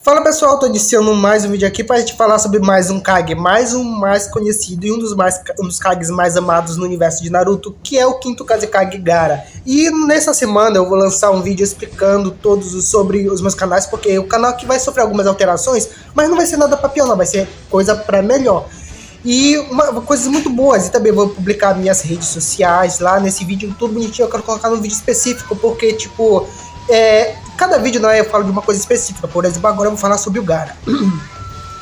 Fala pessoal, tô adicionando mais um vídeo aqui pra gente falar sobre mais um Kage, mais conhecido e um dos Kages mais amados no universo de Naruto, que é o quinto Kazekage Gaara. E nessa semana eu vou lançar um vídeo explicando sobre os meus canais, porque o canal aqui vai sofrer algumas alterações, mas não vai ser nada pra pior, não, vai ser coisa pra melhor. E coisas muito boas, e também vou publicar minhas redes sociais lá nesse vídeo, tudo bonitinho. Eu quero colocar num vídeo específico, porque tipo, cada vídeo eu falo de uma coisa específica. Por exemplo, agora eu vou falar sobre o Gaara.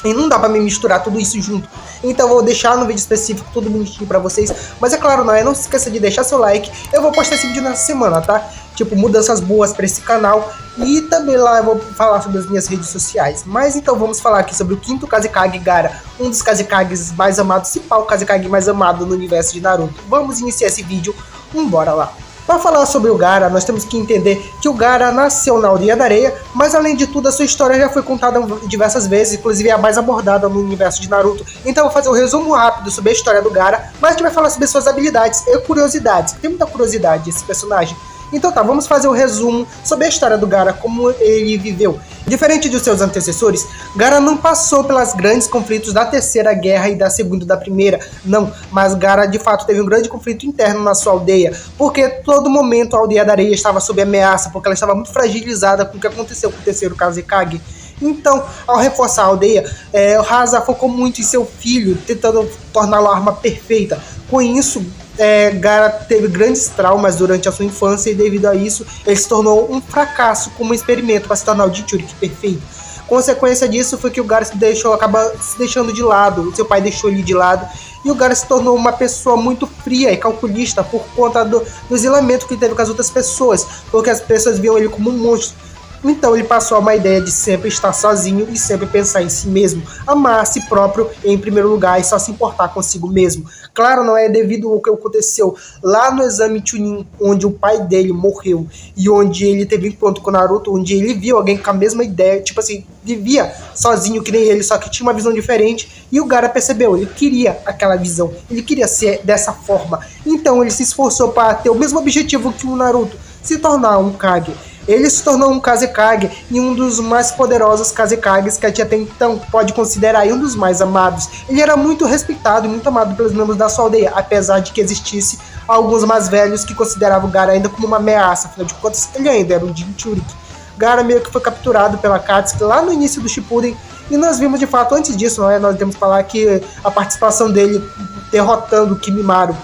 E não dá pra me misturar tudo isso junto. Então eu vou deixar no vídeo específico tudo bonitinho pra vocês. Mas é claro, não se esqueça de deixar seu like. Eu vou postar esse vídeo nessa semana, tá? Tipo, mudanças boas pra esse canal. E também lá eu vou falar sobre as minhas redes sociais. Mas então vamos falar aqui sobre o quinto Kazekage Gaara, um dos Kazekages mais amados, se pá, o Kazekage mais amado no universo de Naruto. Vamos iniciar esse vídeo, bora lá. Para falar sobre o Gaara, nós temos que entender que o Gaara nasceu na Aldeia da Areia, mas além de tudo a sua história já foi contada diversas vezes, inclusive é a mais abordada no universo de Naruto. Então eu vou fazer um resumo rápido sobre a história do Gaara, mas a gente vai falar sobre suas habilidades e curiosidades, tem muita curiosidade esse personagem. Então tá, vamos fazer um resumo sobre a história do Gaara, como ele viveu. Diferente de seus antecessores, Gaara não passou pelos grandes conflitos da Terceira Guerra e da Segunda e da Primeira, não, mas Gaara de fato teve um grande conflito interno na sua aldeia, porque todo momento a Aldeia da Areia estava sob ameaça, porque ela estava muito fragilizada com o que aconteceu com o terceiro Kazekage. Então, ao reforçar a aldeia, o Hasa focou muito em seu filho, tentando torná-lo a arma perfeita. Com isso, Gaara teve grandes traumas durante a sua infância e devido a isso ele se tornou um fracasso como um experimento para se tornar o Jinchuriki perfeito. Consequência disso foi que o Gaara acaba se deixando de lado, seu pai deixou ele de lado e o Gaara se tornou uma pessoa muito fria e calculista por conta do isolamento que ele teve com as outras pessoas, porque as pessoas viam ele como um monstro. Então ele passou a uma ideia de sempre estar sozinho e sempre pensar em si mesmo, amar a si próprio em primeiro lugar e só se importar consigo mesmo. Claro, não é devido ao que aconteceu lá no exame Chunin, onde o pai dele morreu e onde ele teve encontro com o Naruto, onde ele viu alguém com a mesma ideia, tipo assim, vivia sozinho que nem ele, só que tinha uma visão diferente, e o Gaara percebeu, ele queria aquela visão, ele queria ser dessa forma. Então ele se esforçou para ter o mesmo objetivo que o Naruto, se tornar um Kage. Ele se tornou um Kazekage e um dos mais poderosos Kazekages que a gente até então pode considerar um dos mais amados. Ele era muito respeitado e muito amado pelos membros da sua aldeia, apesar de que existisse alguns mais velhos que consideravam o Gaara ainda como uma ameaça, afinal de contas ele ainda era um Jinchuriki. Gaara meio que foi capturado pela Akatsuki lá no início do Shippuden, e nós vimos de fato antes disso, nós temos que falar que a participação dele derrotando o Kimimaro,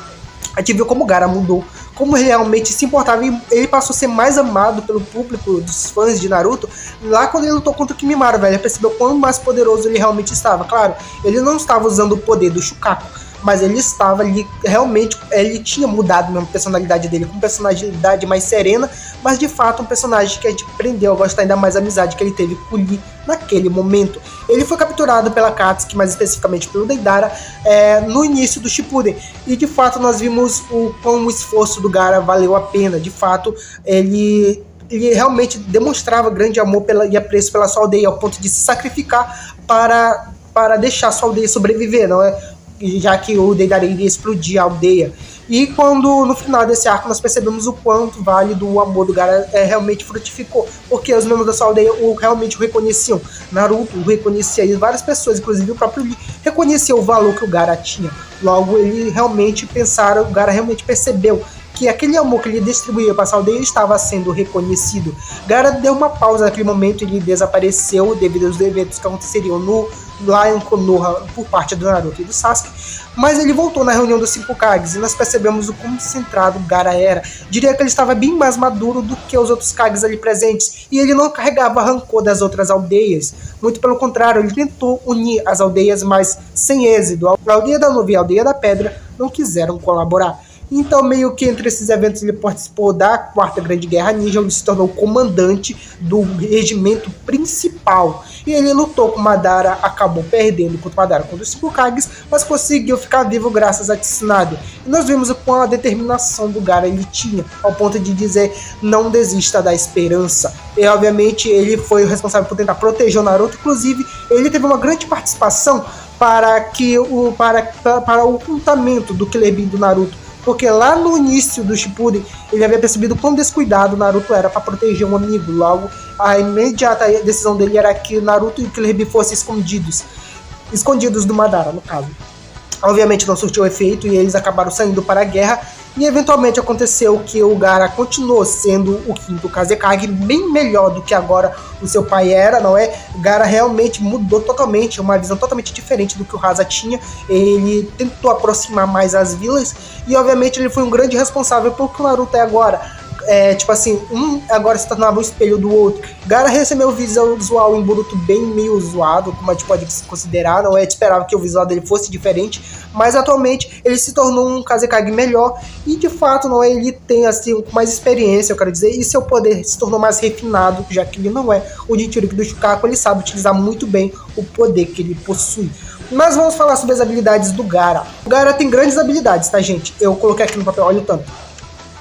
a gente viu como o Gaara mudou, como ele realmente se importava, e ele passou a ser mais amado pelo público dos fãs de Naruto lá quando ele lutou contra o Kimimaro, velho. Ele percebeu quão mais poderoso ele realmente estava. Claro, ele não estava usando o poder do Shukaku, mas ele estava ali, realmente, ele tinha mudado mesmo a personalidade dele, com uma personalidade mais serena, mas de fato um personagem que a gente aprendeu a gostar ainda mais da amizade que ele teve com o Lee naquele momento. Ele foi capturado pela Akatsuki, mais especificamente pelo Deidara, no início do Shippuden, e de fato nós vimos como o esforço do Gaara valeu a pena. De fato, ele realmente demonstrava grande amor e apreço pela sua aldeia, ao ponto de se sacrificar para deixar sua aldeia sobreviver, não é? Já que o Deidara iria explodir a aldeia. E quando no final desse arco nós percebemos o quanto válido o amor do Gaara realmente frutificou, porque os membros da sua aldeia realmente o reconheciam. Naruto o reconhecia, e várias pessoas, inclusive o próprio Lee, reconheciam o valor que o Gaara tinha. Logo ele realmente o Gaara realmente percebeu que aquele amor que ele distribuía para a aldeia estava sendo reconhecido. Gaara deu uma pausa naquele momento, ele desapareceu devido aos eventos que aconteceriam lá em Konoha por parte do Naruto e do Sasuke, mas ele voltou na reunião dos 5 Kages e nós percebemos o quão centrado o Gaara era. Diria que ele estava bem mais maduro do que os outros Kages ali presentes, e ele não carregava rancor das outras aldeias, muito pelo contrário, ele tentou unir as aldeias, mas sem êxito. A aldeia da Nuvem e a aldeia da Pedra não quiseram colaborar. Então, meio que entre esses eventos, ele participou da Quarta Grande Guerra Ninja, onde se tornou comandante do regimento principal. E ele lutou com Madara, acabou perdendo contra Madara contra os 5 Kages, mas conseguiu ficar vivo graças a Tsunade. E nós vimos o quão a determinação do Gaara ele tinha, ao ponto de dizer, não desista da esperança. E obviamente ele foi o responsável por tentar proteger o Naruto, inclusive ele teve uma grande participação para o ocultamento do Killer Bean do Naruto, porque lá no início do Shippuden ele havia percebido quão descuidado Naruto era para proteger um amigo. Logo, a imediata decisão dele era que Naruto e Killer Bee fossem escondidos do Madara, no caso. Obviamente não surtiu efeito e eles acabaram saindo para a guerra. E eventualmente aconteceu que o Gaara continuou sendo o quinto Kazekage, bem melhor do que agora o seu pai era, não é? O Gaara realmente mudou totalmente, uma visão totalmente diferente do que o Hasa tinha. Ele tentou aproximar mais as vilas e obviamente ele foi um grande responsável pelo que o Naruto é agora. Tipo assim, um agora se tornava o espelho do outro. Gaara recebeu o visual em Boruto bem meio zoado, como a gente pode considerar, não é? A gente esperava que o visual dele fosse diferente, mas atualmente ele se tornou um Kazekage melhor e de fato, não é? Ele tem assim mais experiência, eu quero dizer, e seu poder se tornou mais refinado, já que ele não é o Jinchuriki do Shukaku, ele sabe utilizar muito bem o poder que ele possui. Mas vamos falar sobre as habilidades do Gaara. O Gaara tem grandes habilidades, tá, gente? Eu coloquei aqui no papel, olha o tanto.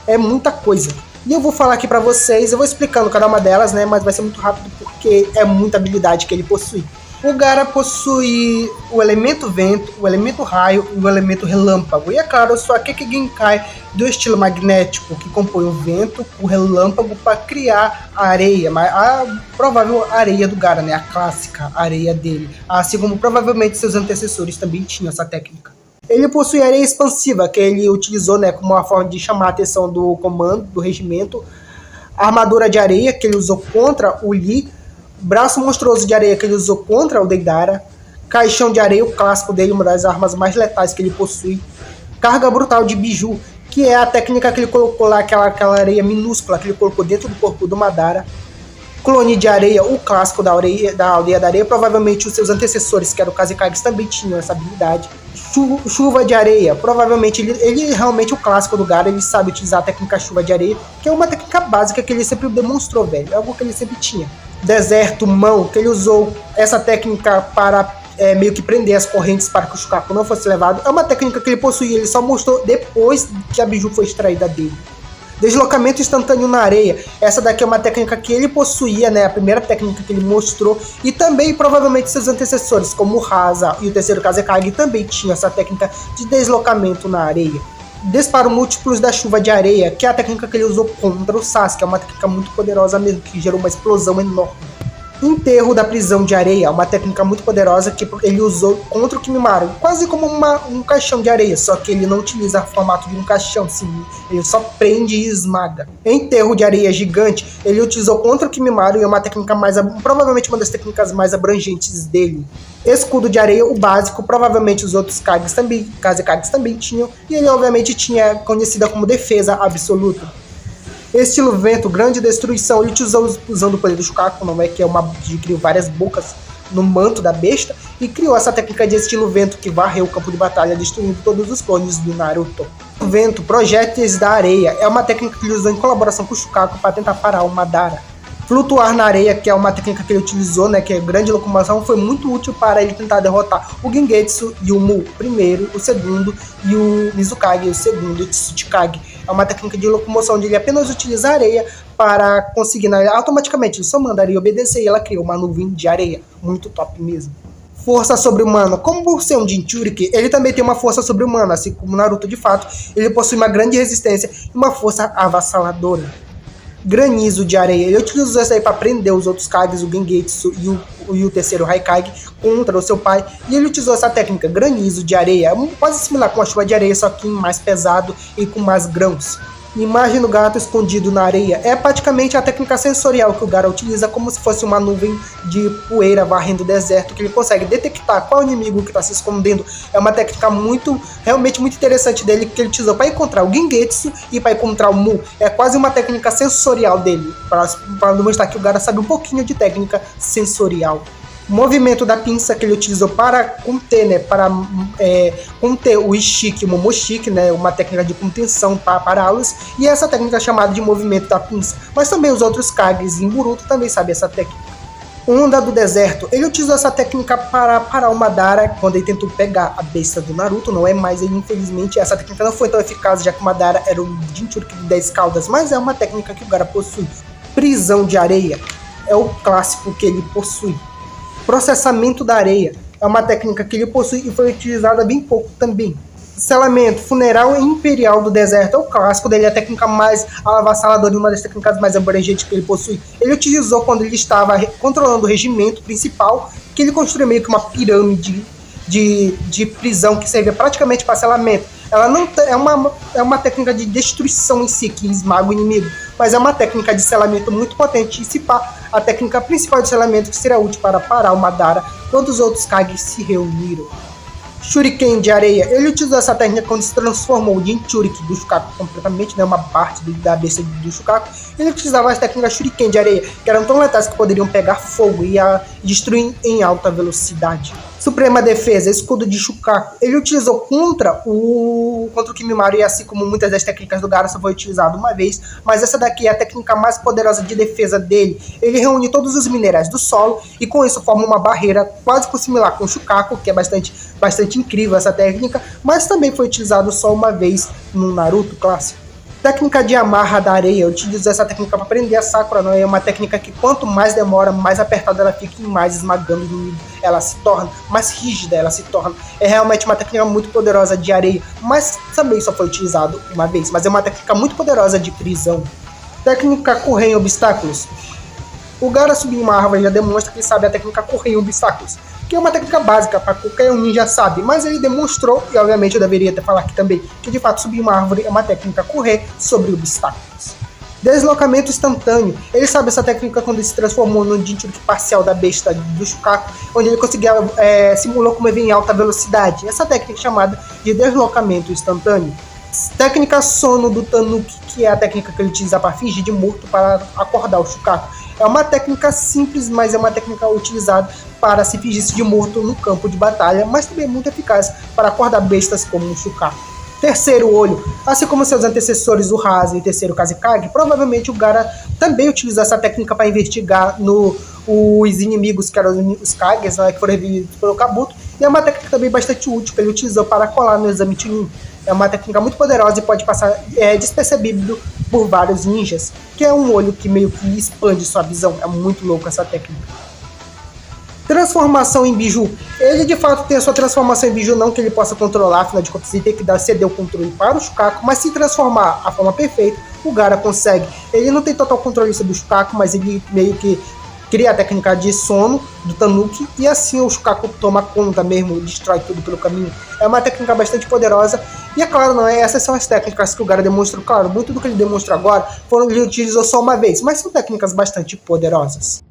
É muita coisa. E eu vou falar aqui pra vocês, eu vou explicando cada uma delas, né, mas vai ser muito rápido porque é muita habilidade que ele possui. O Gaara possui o elemento vento, o elemento raio e o elemento relâmpago. E é claro, só Kekkei Genkai do estilo magnético, que compõe o vento, o relâmpago para criar a areia, a provável areia do Gaara, né, a clássica areia dele. Assim como provavelmente seus antecessores também tinham essa técnica. Ele possui areia expansiva, que ele utilizou, né, como uma forma de chamar a atenção do comando, do regimento. A armadura de areia, que ele usou contra o Lee. Braço monstruoso de areia, que ele usou contra o Deidara. Caixão de areia, o clássico dele, uma das armas mais letais que ele possui. Carga brutal de Biju, que é a técnica que ele colocou lá, aquela areia minúscula que ele colocou dentro do corpo do Madara. Clone de areia, o clássico da aldeia da areia. Provavelmente os seus antecessores, que eram o Kazekages, também tinham essa habilidade. Chuva de areia, provavelmente ele realmente o clássico do Gaara, ele sabe utilizar a técnica chuva de areia, que é uma técnica básica que ele sempre demonstrou, velho, é algo que ele sempre tinha. Deserto, mão, que ele usou essa técnica para meio que prender as correntes para que o Shukaku não fosse levado, é uma técnica que ele possuía, ele só mostrou depois que a Biju foi extraída dele. Deslocamento instantâneo na areia. Essa daqui é uma técnica que ele possuía, né? A primeira técnica que ele mostrou. E também, provavelmente, seus antecessores, como o Hasa e o terceiro Kazekage, também tinham essa técnica de deslocamento na areia. Disparo múltiplos da chuva de areia, que é a técnica que ele usou contra o Sasuke. É uma técnica muito poderosa mesmo, que gerou uma explosão enorme. Enterro da prisão de areia, uma técnica muito poderosa que ele usou contra o Kimimaro, quase como um caixão de areia, só que ele não utiliza o formato de um caixão, sim, ele só prende e esmaga. Enterro de areia gigante, ele utilizou contra o Kimimaro e é uma técnica provavelmente uma das técnicas mais abrangentes dele. Escudo de areia, o básico, provavelmente os outros Kazekages também tinham, e ele obviamente tinha conhecida como defesa absoluta. Estilo vento, grande destruição, ele utilizou usando o poder do Shukaku, não é que é criou várias bocas no manto da besta, e criou essa técnica de estilo vento que varreu o campo de batalha, destruindo todos os clones do Naruto. O vento, projéteis da areia, é uma técnica que ele usou em colaboração com o Shukaku para tentar parar o Madara. Flutuar na areia, que é uma técnica que ele utilizou, né, que é grande locomoção, foi muito útil para ele tentar derrotar o Gengetsu e o Mu, o primeiro, o segundo, e o Mizukage, o segundo, e o Tsuchikage. É uma técnica de locomoção onde ele apenas utiliza a areia para conseguir, automaticamente, ele só manda a areia obedecer e ela cria uma nuvem de areia, muito top mesmo. Força sobre-humana. Como por ser um Jinchuriki, ele também tem uma força sobre-humana, assim como Naruto de fato, ele possui uma grande resistência e uma força avassaladora. Granizo de areia, ele utilizou isso aí para prender os outros Kages, o Gengetsu e o terceiro Haikage contra o seu pai, e ele utilizou essa técnica, granizo de areia, quase similar com a chuva de areia, só que mais pesado e com mais grãos. Imagem do gato escondido na areia é praticamente a técnica sensorial que o Gaara utiliza, como se fosse uma nuvem de poeira varrendo o deserto, que ele consegue detectar qual inimigo que está se escondendo. É uma técnica realmente muito interessante dele, que ele utilizou para encontrar o Gengetsu e para encontrar o Mu. É quase uma técnica sensorial dele, para demonstrar que o Gaara sabe um pouquinho de técnica sensorial. Movimento da pinça que ele utilizou para conter, né, conter o Ishiki e o Momoshiki, né, uma técnica de contenção para pará-los, e essa técnica é chamada de movimento da pinça. Mas também os outros Kages em Boruto também sabem essa técnica. Onda do deserto, ele utilizou essa técnica para parar o Madara quando ele tentou pegar a besta do Naruto, não é mais ele, infelizmente, essa técnica não foi tão eficaz, já que o Madara era um Jinchuriki de 10 caudas, mas é uma técnica que o Gaara possui. Prisão de areia, é o clássico que ele possui. Processamento da areia é uma técnica que ele possui e foi utilizada bem pouco também. Selamento, Funeral Imperial do Deserto é o clássico dele, a técnica mais avassaladora e uma das técnicas mais abrangentes que ele possui. Ele utilizou quando ele estava controlando o regimento principal, que ele construiu meio que uma pirâmide de prisão que servia praticamente para selamento. Ela não é uma técnica de destruição em si, que esmaga o inimigo, mas é uma técnica de selamento muito potente, e se pá, a técnica principal de selamento que seria útil para parar o Madara quando os outros Kages se reuniram. Shuriken de areia. Ele utilizou essa técnica quando se transformou o Jinchuriki do Shukaku completamente, né, uma parte da besta do Shukaku. Ele utilizava as técnicas Shuriken de areia, que eram tão letais que poderiam pegar fogo e destruir em alta velocidade. Suprema Defesa, escudo de Shukaku. Ele utilizou contra o Kimimaro, e assim como muitas das técnicas do Gaara só foi utilizado uma vez, mas essa daqui é a técnica mais poderosa de defesa dele. Ele reúne todos os minerais do solo e com isso forma uma barreira quase similar com o Shukaku, que é bastante incrível essa técnica, mas também foi utilizado só uma vez no Naruto clássico. Técnica de amarra da areia. Eu utilizo essa técnica para prender a Sakura, não é uma técnica que quanto mais demora, mais apertada ela fica e mais esmagando o inimigo ela se torna, mais rígida ela se torna. É realmente uma técnica muito poderosa de areia, mas também só foi utilizado uma vez, mas é uma técnica muito poderosa de prisão. Técnica correr em obstáculos. O Gaara subir em uma árvore já demonstra que ele sabe a técnica correr em obstáculos, que é uma técnica básica para qualquer um ninja sabe, mas ele demonstrou, e obviamente eu deveria ter falado aqui também, que de fato subir uma árvore é uma técnica correr sobre obstáculos. Deslocamento instantâneo. Ele sabe essa técnica quando ele se transformou no Jinchuriki parcial da besta do Shukaku, onde ele conseguia simular como ele em alta velocidade. Essa técnica é chamada de deslocamento instantâneo. Técnica sono do Tanuki, que é a técnica que ele utiliza para fingir de morto para acordar o Shukaku. É uma técnica simples, mas é uma técnica utilizada para se fingir de morto no campo de batalha, mas também é muito eficaz para acordar bestas como o Shukaku. Terceiro olho. Assim como seus antecessores, o Hazen e o terceiro Kazekage, provavelmente o Gaara também utiliza essa técnica para investigar os inimigos, que eram os Kages, né, que foram revividos pelo Kabuto, e é uma técnica também bastante útil que ele utilizou para colar no exame Chunin. É uma técnica muito poderosa e pode passar despercebido por vários ninjas, que é um olho que meio que expande sua visão. É muito louco essa técnica. Transformação em Biju. Ele de fato tem a sua transformação em Biju, não que ele possa controlar, afinal de contas ele tem que ceder o controle para o Shukaku, mas se transformar a forma perfeita, o Gaara consegue. Ele não tem total controle sobre o Shukaku, mas ele meio que cria a técnica de sono do Tanuki, e assim o Shukaku toma conta mesmo, destrói tudo pelo caminho. É uma técnica bastante poderosa, e é claro, não é, essas são as técnicas que o Gaara demonstrou. Claro, muito do que ele demonstrou agora ele utilizou só uma vez, mas são técnicas bastante poderosas.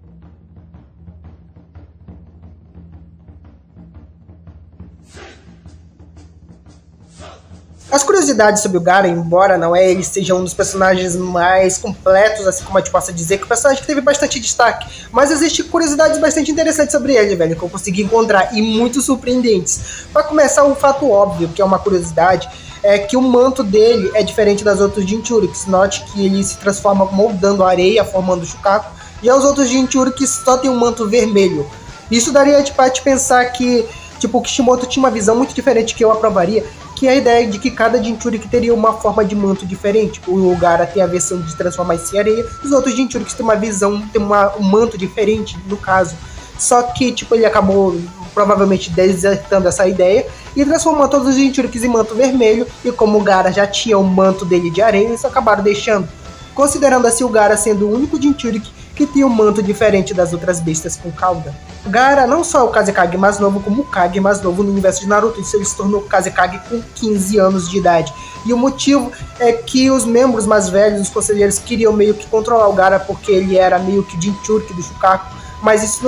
As curiosidades sobre o Gaara, embora não ele seja um dos personagens mais completos, assim como a gente possa dizer, que o personagem teve bastante destaque, mas existem curiosidades bastante interessantes sobre ele, velho, que eu consegui encontrar, e muito surpreendentes. Para começar, um fato óbvio, que é uma curiosidade, é que o manto dele é diferente das outras Jinchuriks. Note que ele se transforma moldando a areia, formando o Shukaku, e os outros Jinchuriks só tem um manto vermelho. Isso daria para te pensar que o Kishimoto tinha uma visão muito diferente, que eu aprovaria, que é a ideia de que cada Jinchuriki teria uma forma de manto diferente. O Gaara tem a versão de transformar-se em areia, os outros Jinchuriks têm uma visão, tem um manto diferente, no caso. Só que ele acabou provavelmente desertando essa ideia e transformou todos os Jinchurikis em manto vermelho, e como o Gaara já tinha o manto dele de areia, eles acabaram deixando. Considerando assim o Gaara sendo o único Jinchuriki que tem um manto diferente das outras bestas com cauda. Gaara não só é o Kazekage mais novo, como o Kage mais novo no universo de Naruto. Isso ele se tornou Kazekage com 15 anos de idade. E o motivo é que os membros mais velhos, os conselheiros, queriam meio que controlar o Gaara, porque ele era meio que o Jinchuriki do Shukaku. Mas isso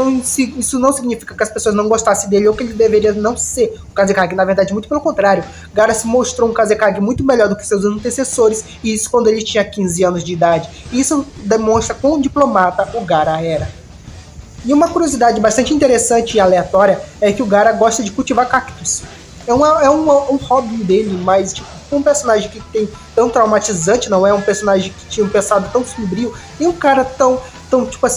não significa que as pessoas não gostassem dele ou que ele deveria não ser o Kazekage. Na verdade, muito pelo contrário. Gaara se mostrou um Kazekage muito melhor do que seus antecessores, e isso quando ele tinha 15 anos de idade. Isso demonstra quão diplomata o Gaara era. E uma curiosidade bastante interessante e aleatória é que o Gaara gosta de cultivar cactos. É um hobby dele, mas um personagem que tem tão traumatizante, não é um personagem que tinha um passado tão sombrio, e um cara tão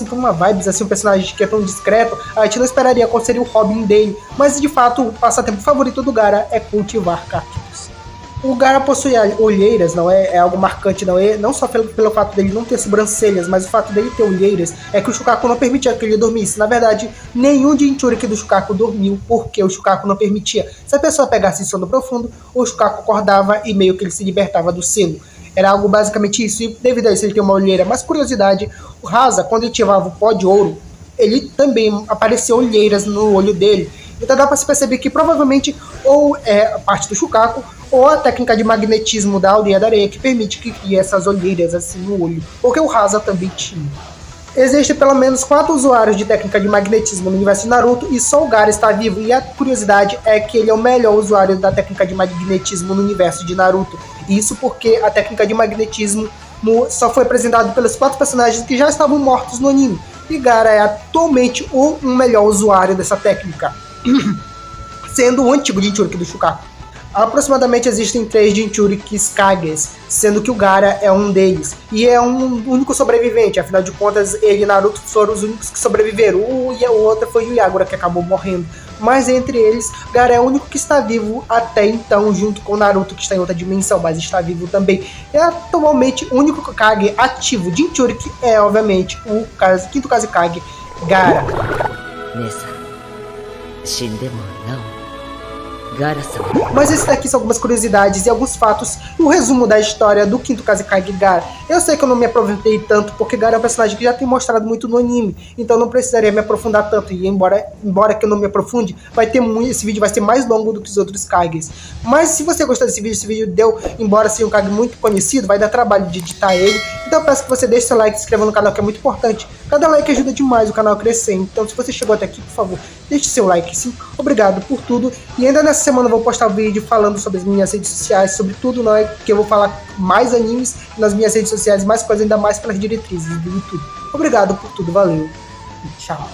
com uma vibes, assim, um personagem que é tão discreto, a gente não esperaria qual seria o hobby dele, mas de fato o passatempo favorito do Gaara é cultivar cactos. O Gaara possui olheiras, não é algo marcante, não só pelo fato dele não ter sobrancelhas, mas o fato dele ter olheiras é que o Shukaku não permitia que ele dormisse. Na verdade, nenhum Jinchuriki do Shukaku dormiu, porque o Shukaku não permitia. Se a pessoa pegasse sono profundo, o Shukaku acordava e meio que ele se libertava do selo. Era algo basicamente isso, e devido a isso ele tem uma olheira. Mas curiosidade, o Rasa, quando ele ativava o pó de ouro, ele também apareceu olheiras no olho dele. Então dá para se perceber que provavelmente ou é parte do Shukaku ou a técnica de magnetismo da Aldeia da Areia que permite que crie essas olheiras assim no olho, porque o Rasa também tinha. Existem pelo menos 4 usuários de técnica de magnetismo no universo de Naruto e só o Gaara está vivo, e a curiosidade é que ele é o melhor usuário da técnica de magnetismo no universo de Naruto. Isso porque a técnica de magnetismo só foi apresentada pelos 4 personagens que já estavam mortos no anime, e Gaara é atualmente o melhor usuário dessa técnica, sendo o antigo Jinchuriki do Shukaku. Aproximadamente existem 3 Jinchurikis Kages, sendo que o Gaara é um deles, e é um único sobrevivente, afinal de contas ele e Naruto foram os únicos que sobreviveram, o outro foi o Yagura que acabou morrendo, mas entre eles, Gaara é o único que está vivo até então, junto com Naruto que está em outra dimensão, mas está vivo também. E atualmente o único Kage ativo de Jinchuriki é obviamente o quinto Kazekage, Gaara. Mas esses daqui são algumas curiosidades e alguns fatos e o resumo da história do quinto Kazekage Gaara. Eu sei que eu não me aproveitei tanto porque Gaara é um personagem que já tem mostrado muito no anime, então não precisaria me aprofundar tanto, e embora que eu não me aprofunde, esse vídeo vai ser mais longo do que os outros Kages. Mas se você gostou desse vídeo, esse vídeo deu, embora seja um Kage muito conhecido, vai dar trabalho de editar ele, então eu peço que você deixe seu like e se inscreva no canal, que é muito importante. Cada like ajuda demais o canal a crescer, então se você chegou até aqui, por favor, deixe seu like sim. Obrigado por tudo, e ainda nessa semana eu vou postar um vídeo falando sobre as minhas redes sociais, sobre tudo, que eu vou falar mais animes nas minhas redes sociais, mais coisas, ainda mais pelas diretrizes do YouTube. Obrigado por tudo, valeu e tchau.